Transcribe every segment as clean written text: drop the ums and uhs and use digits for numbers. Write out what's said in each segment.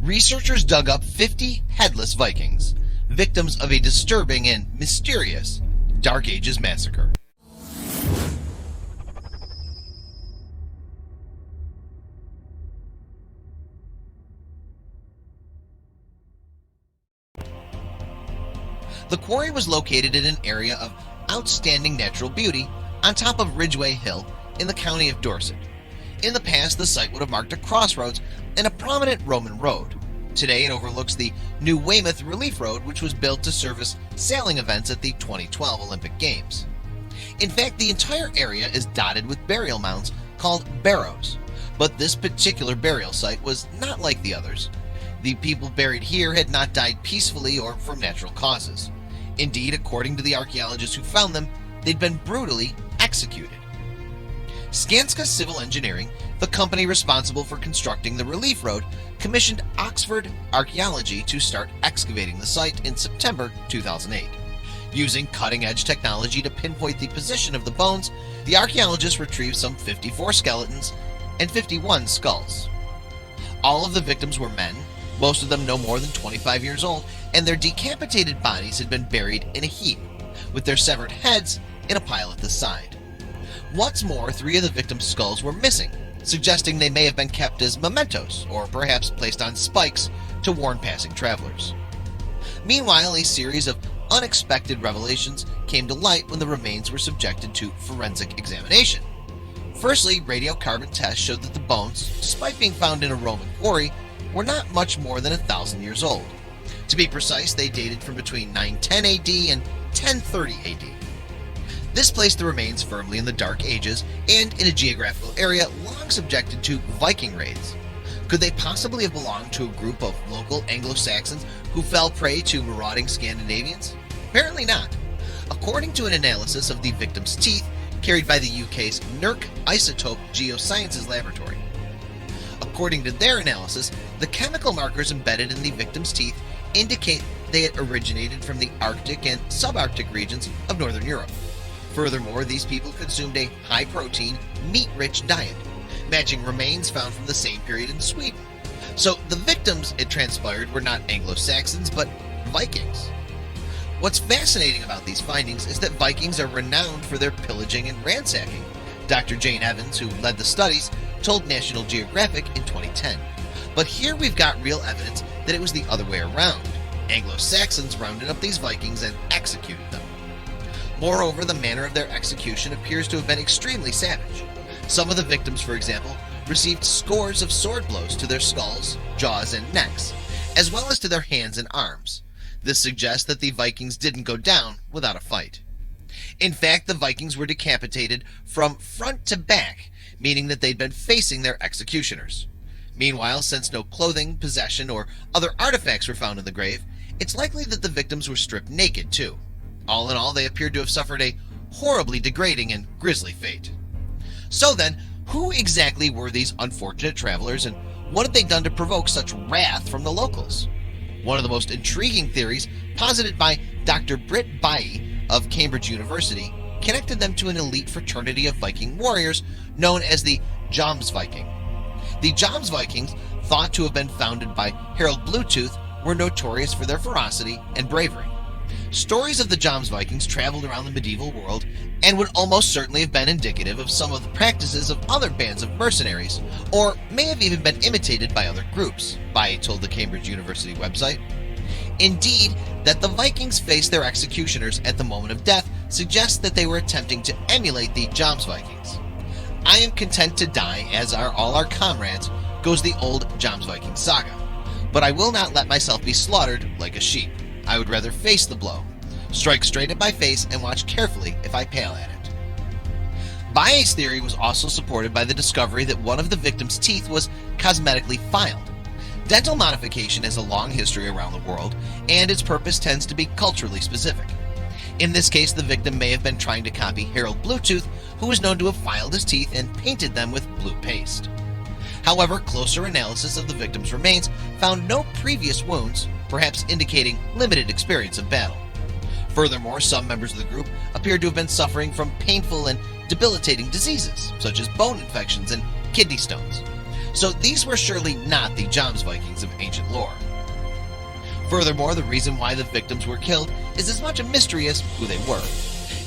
researchers dug up 50 headless Vikings, victims of a disturbing and mysterious Dark Ages massacre. The quarry was located in an area of outstanding natural beauty on top of Ridgeway Hill in the county of Dorset. In the past, the site would have marked a crossroads and a prominent Roman road. Today, it overlooks the new Weymouth Relief Road, which was built to service sailing events at the 2012 Olympic Games. In fact, the entire area is dotted with burial mounds called barrows, but this particular burial site was not like the others. The people buried here had not died peacefully or from natural causes. Indeed, according to the archaeologists who found them, they'd been brutally executed. Skanska Civil Engineering, the company responsible for constructing the relief road, commissioned Oxford Archaeology to start excavating the site in September 2008. Using cutting-edge technology to pinpoint the position of the bones, the archaeologists retrieved some 54 skeletons and 51 skulls. All of the victims were men, most of them no more than 25 years old, and their decapitated bodies had been buried in a heap, with their severed heads in a pile at the side. What's more, 3 of the victims' skulls were missing, suggesting they may have been kept as mementos, or perhaps placed on spikes to warn passing travelers. Meanwhile, a series of unexpected revelations came to light when the remains were subjected to forensic examination. Firstly, radiocarbon tests showed that the bones, despite being found in a Roman quarry, were not much more than 1,000 years old. To be precise, they dated from between 910 AD and 1030 AD. This placed the remains firmly in the Dark Ages and in a geographical area long subjected to Viking raids. Could they possibly have belonged to a group of local Anglo-Saxons who fell prey to marauding Scandinavians? Apparently not. According to an analysis of the victims' teeth carried by the UK's NERC Isotope Geosciences Laboratory. According to their analysis, the chemical markers embedded in the victims' teeth indicate they had originated from the Arctic and subarctic regions of Northern Europe. Furthermore, these people consumed a high-protein, meat-rich diet, matching remains found from the same period in Sweden. So the victims, it transpired, were not Anglo-Saxons, but Vikings. What's fascinating about these findings is that Vikings are renowned for their pillaging and ransacking. Dr. Jane Evans, who led the studies, told National Geographic in 2010. But here we've got real evidence that it was the other way around. Anglo-Saxons rounded up these Vikings and executed them. Moreover, the manner of their execution appears to have been extremely savage. Some of the victims, for example, received scores of sword blows to their skulls, jaws, and necks, as well as to their hands and arms. This suggests that the Vikings didn't go down without a fight. In fact, the Vikings were decapitated from front to back, meaning that they'd been facing their executioners. Meanwhile, since no clothing, possession, or other artifacts were found in the grave, it's likely that the victims were stripped naked too. All in all, they appeared to have suffered a horribly degrading and grisly fate. So then, who exactly were these unfortunate travelers, and what had they done to provoke such wrath from the locals? One of the most intriguing theories, posited by Dr. Britt Bailly of Cambridge University, connected them to an elite fraternity of Viking warriors known as the Jomsviking. The Jomsvikings, thought to have been founded by Harold Bluetooth, were notorious for their ferocity and bravery. Stories of the Jomsvikings traveled around the medieval world and would almost certainly have been indicative of some of the practices of other bands of mercenaries, or may have even been imitated by other groups, Bailly told the Cambridge University website. Indeed, that the Vikings faced their executioners at the moment of death suggests that they were attempting to emulate the Jomsvikings. I am content to die, as are all our comrades, goes the old Jomsviking saga. But I will not let myself be slaughtered like a sheep. I would rather face the blow, strike straight at my face, and watch carefully if I pale at it. Bailly's theory was also supported by the discovery that one of the victims' teeth was cosmetically filed. Dental modification has a long history around the world, and its purpose tends to be culturally specific. In this case, the victim may have been trying to copy Harold Bluetooth, who was known to have filed his teeth and painted them with blue paste. However, closer analysis of the victim's remains found no previous wounds, perhaps indicating limited experience of battle. Furthermore, some members of the group appeared to have been suffering from painful and debilitating diseases, such as bone infections and kidney stones. so these were surely not the Jom's Vikings of ancient lore. Furthermore, the reason why the victims were killed is as much a mystery as who they were.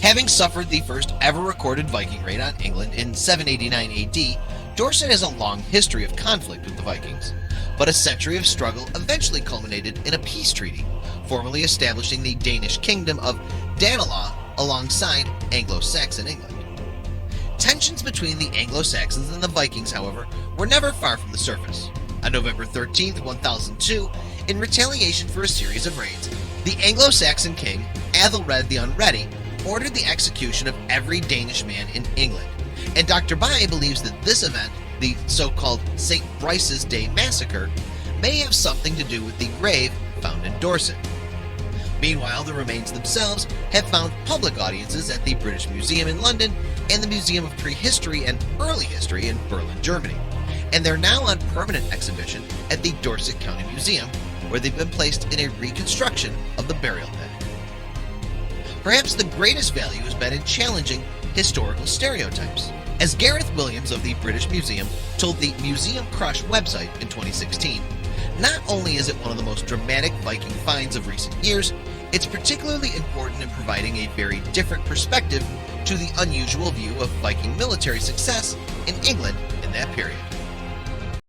Having suffered the first ever recorded Viking raid on England in 789 AD, Dorset has a long history of conflict with the Vikings, but a century of struggle eventually culminated in a peace treaty, formally establishing the Danish kingdom of Danelaw alongside Anglo-Saxon England. Tensions between the Anglo-Saxons and the Vikings, however, were never far from the surface. On November 13, 1002, in retaliation for a series of raids, the Anglo-Saxon king, Athelred the Unready, ordered the execution of every Danish man in England, and Dr. Bye believes that this event, the so-called St. Brice's Day Massacre, may have something to do with the grave found in Dorset. Meanwhile, the remains themselves have found public audiences at the British Museum in London and the Museum of Prehistory and Early History in Berlin, Germany, and they're now on permanent exhibition at the Dorset County Museum, where they've been placed in a reconstruction of the burial pit. Perhaps the greatest value has been in challenging historical stereotypes. As Gareth Williams of the British Museum told the Museum Crush website in 2016, not only is it one of the most dramatic Viking finds of recent years, it's particularly important in providing a very different perspective to the unusual view of Viking military success in England in that period.